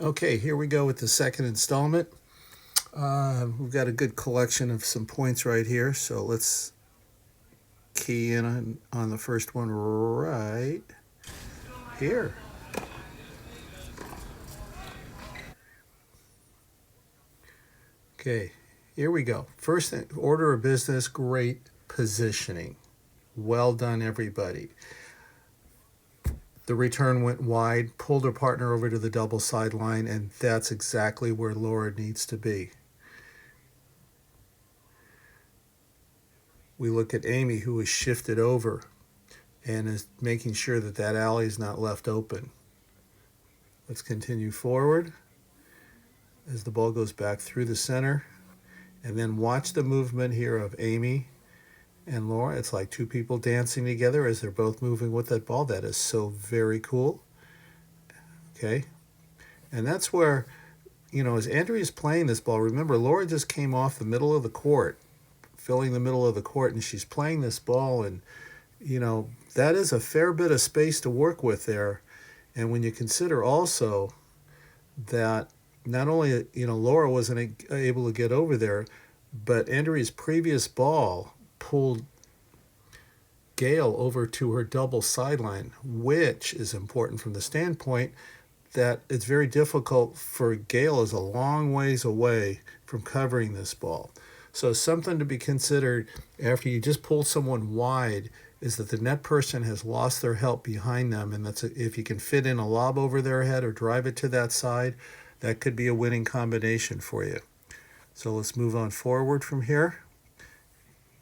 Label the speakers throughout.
Speaker 1: Okay, here we go with the second installment. We've got a good collection of some points right here, so let's key in on the first one right here. Okay, here we go. First order of business, great positioning. Well done, everybody. The return went wide, pulled her partner over to the double sideline, and that's exactly where Laura needs to be. We look at Amy, who is shifted over and is making sure that that alley is not left open. Let's continue forward as the ball goes back through the center. And then watch the movement here of Amy and Laura. It's like two people dancing together as they're both moving with that ball. That is so very cool. Okay. And that's where, as Andrea's playing this ball, remember, Laura just came off the middle of the court, filling the middle of the court, and she's playing this ball. And, that is a fair bit of space to work with there. And when you consider also that not only, Laura wasn't able to get over there, but Andrea's previous ball pulled Gail over to her double sideline, which is important from the standpoint that it's very difficult for Gail is a long ways away from covering this ball. So something to be considered after you just pull someone wide is that the net person has lost their help behind them, and if you can fit in a lob over their head or drive it to that side, that could be a winning combination for you. So let's move on forward from here.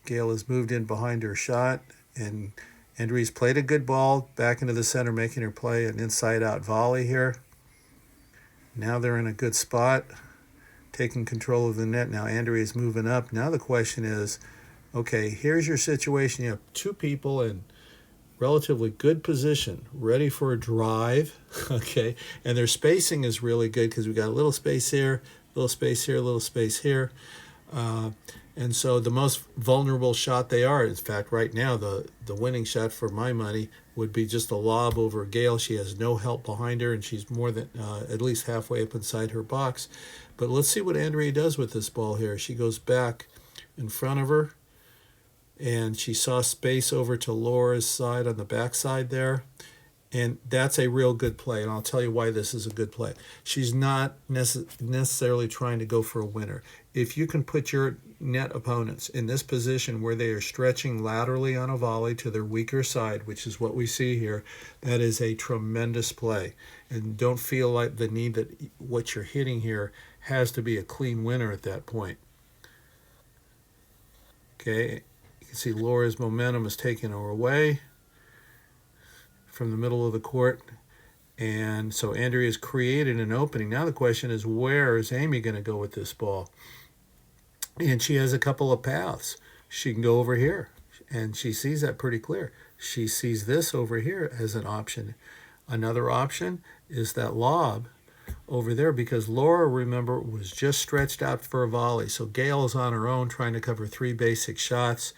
Speaker 1: Gail has moved in behind her shot, and Andrea's played a good ball back into the center, making her play an inside-out volley here. Now they're in a good spot, taking control of the net. Now Andrea's moving up. Now the question is, okay, here's your situation. You have two people in relatively good position, ready for a drive, okay? And their spacing is really good because we got a little space here, a little space here, a little space here. And so the most vulnerable shot they are, in fact, right now, the winning shot for my money would be just a lob over Gail. She has no help behind her, and she's more than at least halfway up inside her box. But let's see what Andrea does with this ball here. She goes back in front of her, and she saw space over to Laura's side on the backside there. And that's a real good play, and I'll tell you why this is a good play. She's not necessarily trying to go for a winner. If you can put your net opponents in this position where they are stretching laterally on a volley to their weaker side, which is what we see here, that is a tremendous play. And don't feel like the need that what you're hitting here has to be a clean winner at that point. Okay, you can see Laura's momentum is taking her away from the middle of the court. And so Andrea's created an opening. Now the question is, where is Amy going to go with this ball? And she has a couple of paths. She can go over here, and she sees that pretty clear. She sees this over here as an option. Another option is that lob over there, because Laura, remember, was just stretched out for a volley. So Gail is on her own trying to cover three basic shots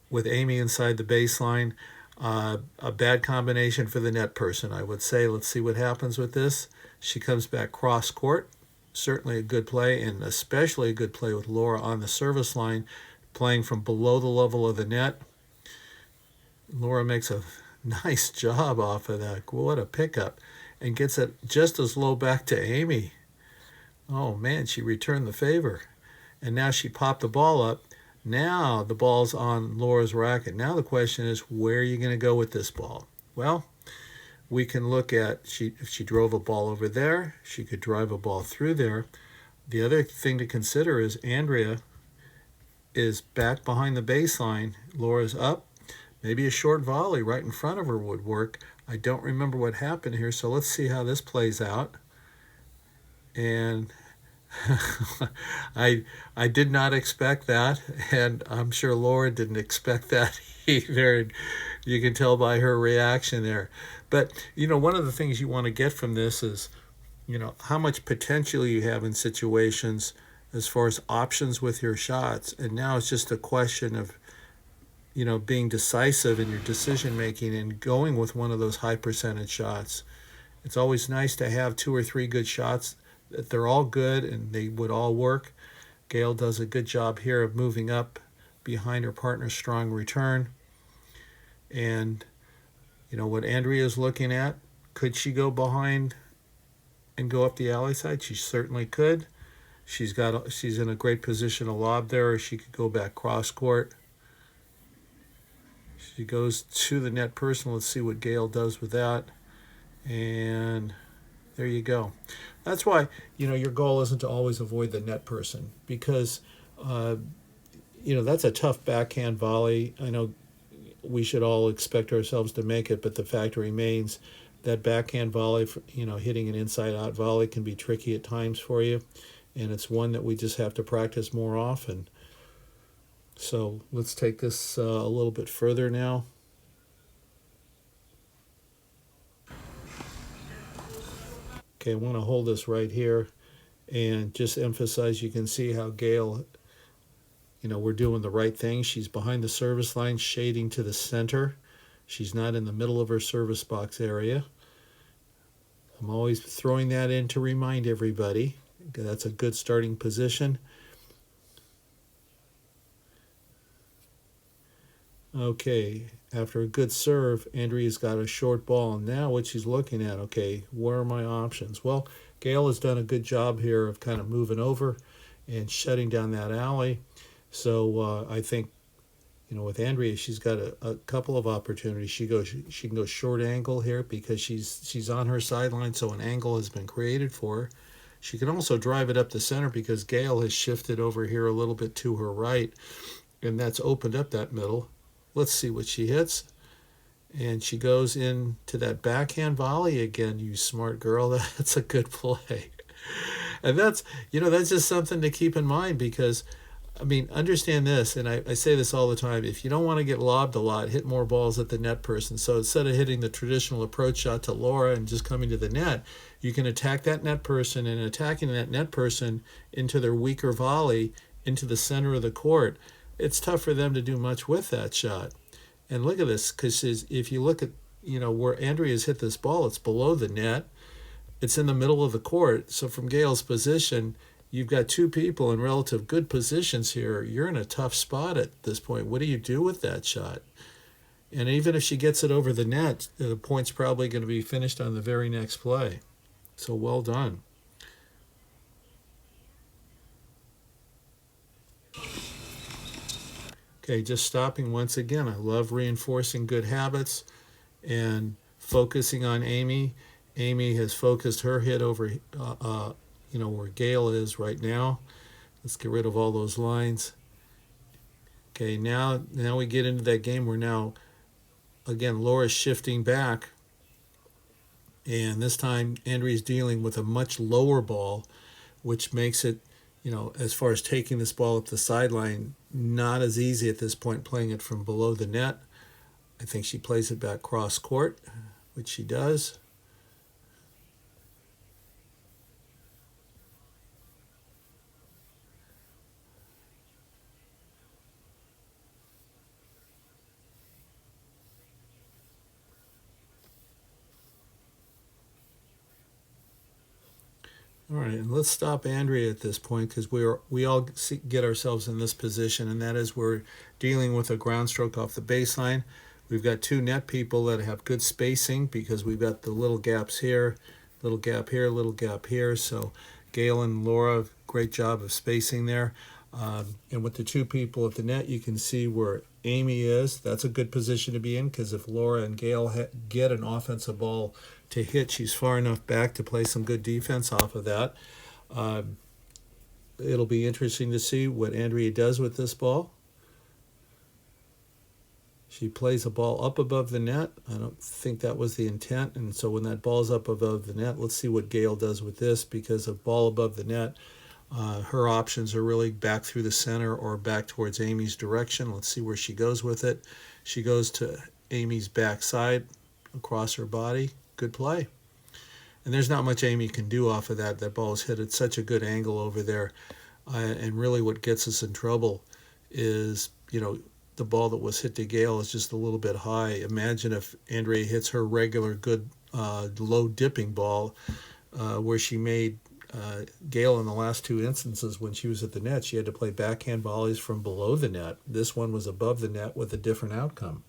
Speaker 1: with Amy inside the baseline. A bad combination for the net person, I would say. Let's see what happens with this. She comes back cross court. Certainly a good play, and especially a good play with Laura on the service line, playing from below the level of the net. Laura makes a nice job off of that. What a pickup. And gets it just as low back to Amy. Oh, man, she returned the favor. And now she popped the ball up. Now the ball's on Laura's racket. Now the question is, where are you going to go with this ball? Well, we can look at, if she drove a ball over there, she could drive a ball through there. The other thing to consider is Andrea is back behind the baseline. Laura's up. Maybe a short volley right in front of her would work. I don't remember what happened here, so let's see how this plays out. And I did not expect that, and I'm sure Laura didn't expect that either. You can tell by her reaction there. But, one of the things you want to get from this is, how much potential you have in situations as far as options with your shots. And now it's just a question of, being decisive in your decision making and going with one of those high percentage shots. It's always nice to have 2 or 3 good shots. That they're all good and they would all work. Gail does a good job here of moving up behind her partner's strong return. And you know what Andrea is looking at, could she go behind and go up the alley side? She certainly could. She's in a great position to lob there, or she could go back cross court. She goes to the net person. Let's see what Gail does with that. And there you go. That's why, you know, your goal isn't to always avoid the net person, because you know, that's a tough backhand volley. I know we should all expect ourselves to make it, but the fact remains that backhand volley, you know, hitting an inside-out volley can be tricky at times for you, and it's one that we just have to practice more often. So let's take this a little bit further now. Okay, I want to hold this right here and just emphasize, you can see how Gail, you know, we're doing the right thing. She's behind the service line, shading to the center. She's not in the middle of her service box area. I'm always throwing that in to remind everybody. That's a good starting position. Okay, after a good serve, Andrea's got a short ball. Now what she's looking at, okay, where are my options? Well, Gail has done a good job here of kind of moving over and shutting down that alley. So I think, you know, with Andrea, she's got a couple of opportunities. She can go short angle here because she's on her sideline, so an angle has been created for her. She can also drive it up the center because Gail has shifted over here a little bit to her right, and that's opened up that middle. Let's see what she hits. And she goes into that backhand volley again. You smart girl. That's a good play. And that's, you know, that's just something to keep in mind, because, I mean, understand this, and I say this all the time, if you don't want to get lobbed a lot, hit more balls at the net person. So instead of hitting the traditional approach shot to Laura and just coming to the net, you can attack that net person, and attacking that net person into their weaker volley into the center of the court. It's tough for them to do much with that shot. And look at this, because if you look at, you know, where Andrea's hit this ball, it's below the net. It's in the middle of the court. So from Gail's position, you've got two people in relative good positions here. You're in a tough spot at this point. What do you do with that shot? And even if she gets it over the net, the point's probably going to be finished on the very next play. So well done. Okay, just stopping once again. I love reinforcing good habits and focusing on Amy. Amy has focused her hit over, you know, where Gail is right now. Let's get rid of all those lines. Okay, now we get into that game where now, again, Laura's shifting back. And this time, Andrea's dealing with a much lower ball, which makes it, you know, as far as taking this ball up the sideline, not as easy at this point, playing it from below the net. I think she plays it back cross court, which she does. All right, and let's stop Andrea at this point, because we all get ourselves in this position, and that is we're dealing with a ground stroke off the baseline. We've got two net people that have good spacing, because we've got the little gaps here, little gap here, little gap here. So Gail and Laura, great job of spacing there. And with the two people at the net, you can see where Amy is. That's a good position to be in, because if Laura and Gail get an offensive ball to hit, she's far enough back to play some good defense off of that. It'll be interesting to see what Andrea does with this ball. She plays a ball up above the net. I don't think that was the intent. And so when that ball's up above the net, let's see what Gail does with this, because a ball above the net, her options are really back through the center or back towards Amy's direction. Let's see where she goes with it. She goes to Amy's backside across her body. Good play. And there's not much Amy can do off of that. That ball is hit at such a good angle over there. And really what gets us in trouble is, you know, the ball that was hit to Gail is just a little bit high. Imagine if Andrea hits her regular good low dipping ball, where she made Gail in the last two instances when she was at the net. She had to play backhand volleys from below the net. This one was above the net with a different outcome.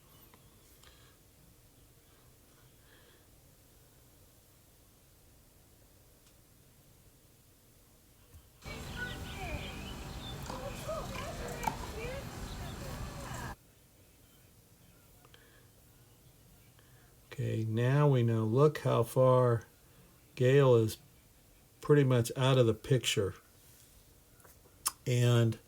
Speaker 1: Okay, now we know. Look how far Gail is pretty much out of the picture. And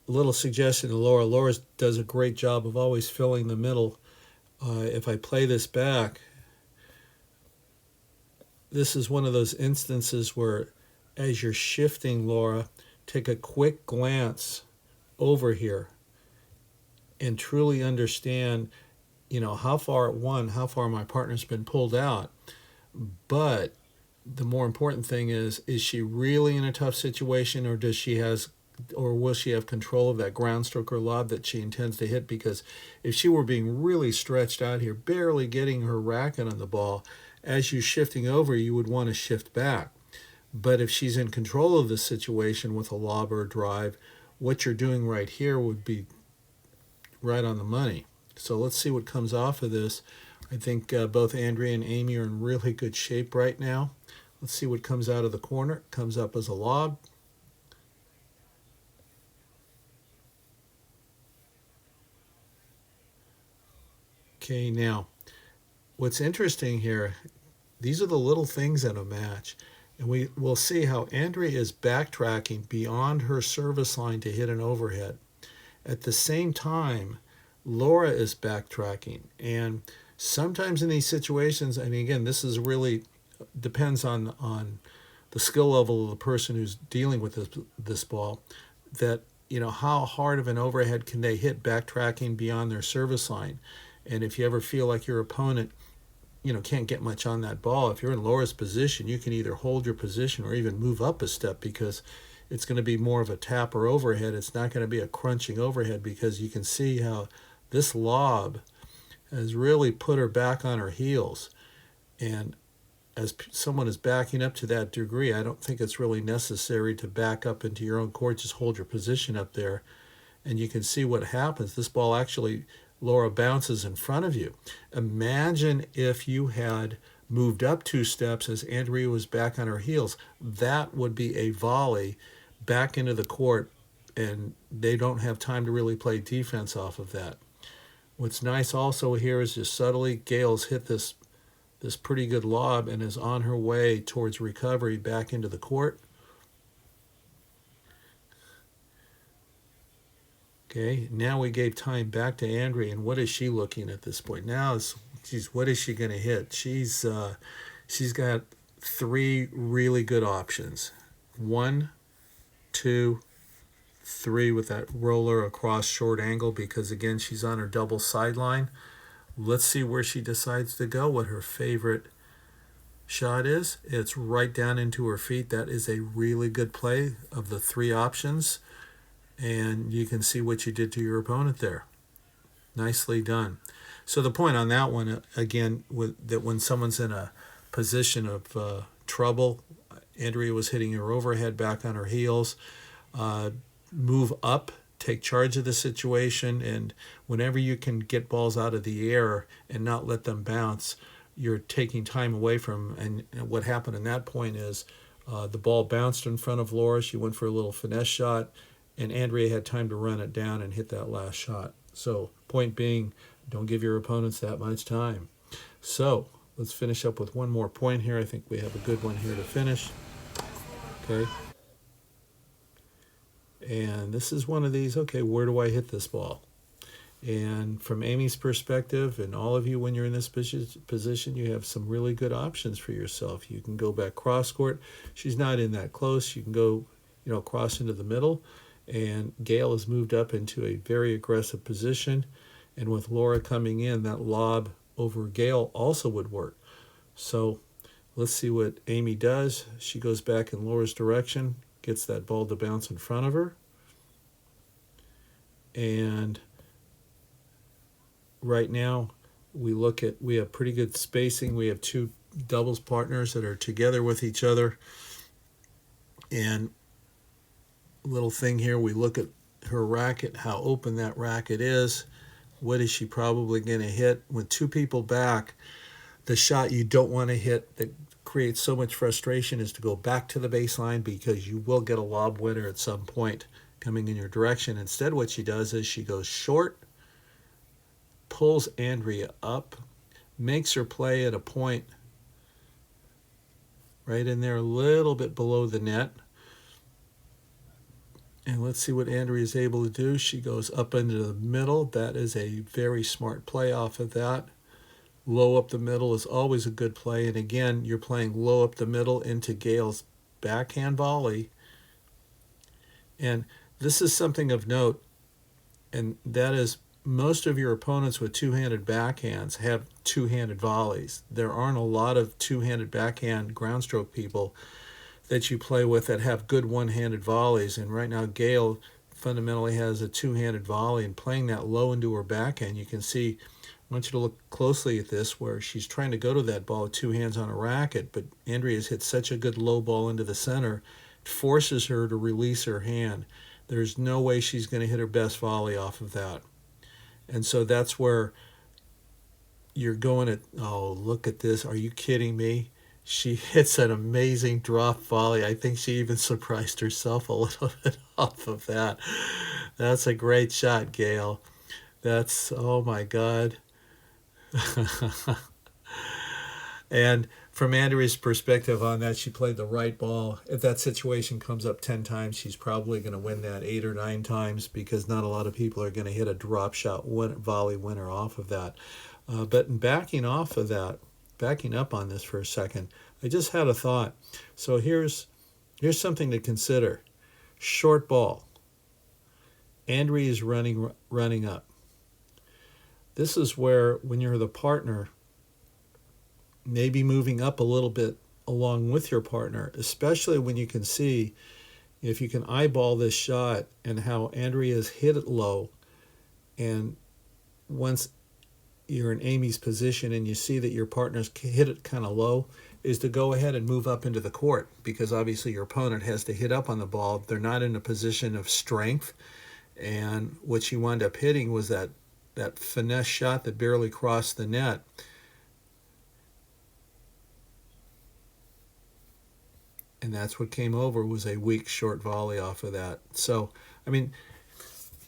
Speaker 1: a little suggestion to Laura. Laura does a great job of always filling the middle. If I play this back, this is one of those instances where as you're shifting, Laura, take a quick glance over here and truly understand, how far how far my partner's been pulled out. But the more important thing is she really in a tough situation, or will she have control of that ground stroke or lob that she intends to hit? Because if she were being really stretched out here, barely getting her racket on the ball, as you're shifting over, you would want to shift back. But if she's in control of the situation with a lob or a drive, what you're doing right here would be right on the money. So let's see what comes off of this. I think both Andrea and Amy are in really good shape right now. Let's see what comes out of the corner. It comes up as a lob. Okay, now, what's interesting here, these are the little things in a match. And we'll see how Andrea is backtracking beyond her service line to hit an overhead. At the same time, Laura is backtracking. And sometimes in these situations, and again, this is really depends on the skill level of the person who's dealing with this ball, that how hard of an overhead can they hit backtracking beyond their service line. And if you ever feel like your opponent can't get much on that ball, if you're in Laura's position, you can either hold your position or even move up a step, because it's going to be more of a tap or overhead. It's not going to be a crunching overhead, because you can see how this lob has really put her back on her heels. And as someone is backing up to that degree, I don't think it's really necessary to back up into your own court. Just hold your position up there, and you can see what happens. This ball actually, Laura bounces in front of you. Imagine if you had moved up 2 steps as Andrea was back on her heels. That would be a volley back into the court, and they don't have time to really play defense off of that. What's nice also here is just subtly, Gail's hit this pretty good lob and is on her way towards recovery back into the court. Okay, now we gave time back to Andrea, and what is she looking at this point? Now, what is she going to hit? She's got 3 really good options. 1, 2, 3 with that roller across short angle, because again, she's on her double sideline. Let's see where she decides to go, what her favorite shot is. It's right down into her feet. That is a really good play of the 3 options. And you can see what you did to your opponent there. Nicely done. So the point on that one, again, that when someone's in a position of trouble, Andrea was hitting her overhead back on her heels. Move up, take charge of the situation, and whenever you can get balls out of the air and not let them bounce, you're taking time away from. And what happened in that point is the ball bounced in front of Laura. She went for a little finesse shot, and Andrea had time to run it down and hit that last shot. So point being, don't give your opponents that much time. So let's finish up with one more point here. I think we have a good one here to finish. Okay. And this is one of these, okay, where do I hit this ball? And from Amy's perspective, and all of you, when you're in this position, you have some really good options for yourself. You can go back cross court. She's not in that close. You can go, cross into the middle. And Gail has moved up into a very aggressive position. And with Laura coming in, that lob over Gail also would work. So let's see what Amy does. She goes back in Laura's direction, gets that ball to bounce in front of her. And right now, we have pretty good spacing. We have two doubles partners that are together with each other. And little thing here, we look at her racket, how open that racket is. What is she probably going to hit? With two people back, the shot you don't want to hit that creates so much frustration is to go back to the baseline, because you will get a lob winner at some point coming in your direction. Instead, what she does is she goes short, pulls Andrea up, makes her play at a point right in there, a little bit below the net. And let's see what Andrea is able to do. She goes up into the middle. That is a very smart play off of that. Low up the middle is always a good play. And again, you're playing low up the middle into Gail's backhand volley. And this is something of note, and that is most of your opponents with two-handed backhands have two-handed volleys. There aren't a lot of two-handed backhand groundstroke people that you play with that have good one-handed volleys. And right now, Gail fundamentally has a two-handed volley, and playing that low into her backhand, you can see, I want you to look closely at this, where she's trying to go to that ball with two hands on a racket, but Andrea's hit such a good low ball into the center, it forces her to release her hand. There's no way she's going to hit her best volley off of that. And so that's where you're going at, oh, look at this. Are you kidding me? She hits an amazing drop volley. I think she even surprised herself a little bit off of that. That's a great shot, Gail. That's, oh my God. And from Andrea's perspective on that, she played the right ball. If that situation comes up 10 times, she's probably going to win that 8 or 9 times, because not a lot of people are going to hit a drop shot volley winner off of that. But in backing off of that, backing up on this for a second, I just had a thought. So here's something to consider. Short ball. Andrea is running up. This is where, when you're the partner, maybe moving up a little bit along with your partner, especially when you can see, if you can eyeball this shot and how Andrea's hit it low, and once you're in Amy's position and you see that your partner's hit it kind of low, is to go ahead and move up into the court, because obviously your opponent has to hit up on the ball. They're not in a position of strength, and what she wound up hitting was that finesse shot that barely crossed the net. And that's what came over, was a weak short volley off of that. So, I mean,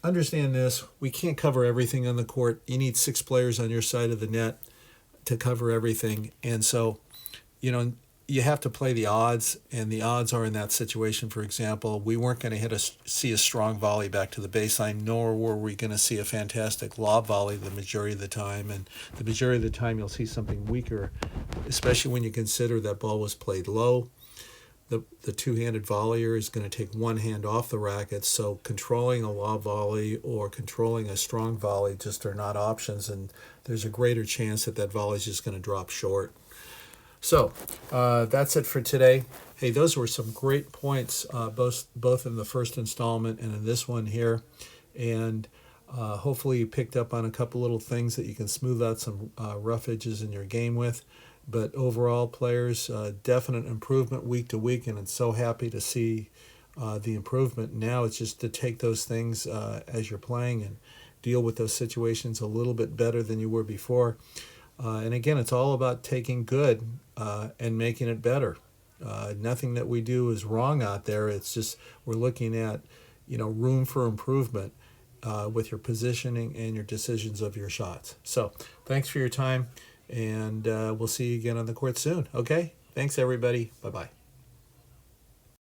Speaker 1: understand this. We can't cover everything on the court. You need 6 players on your side of the net to cover everything. And so, you have to play the odds, and the odds are in that situation. For example, we weren't going to see a strong volley back to the baseline, nor were we going to see a fantastic lob volley the majority of the time. And the majority of the time, you'll see something weaker, especially when you consider that ball was played low. The two-handed volleyer is going to take one hand off the racket, so controlling a lob volley or controlling a strong volley just are not options, and there's a greater chance that volley is just going to drop short. So that's it for today. Hey, those were some great points, both in the first installment and in this one here, and hopefully you picked up on a couple little things that you can smooth out some rough edges in your game with. But overall, players, definite improvement week to week, and I'm so happy to see the improvement. Now it's just to take those things as you're playing and deal with those situations a little bit better than you were before. And again, it's all about taking good and making it better. Nothing that we do is wrong out there. It's just we're looking at, room for improvement with your positioning and your decisions of your shots. So thanks for your time. And we'll see you again on the court soon. Okay? Thanks, everybody. Bye-bye.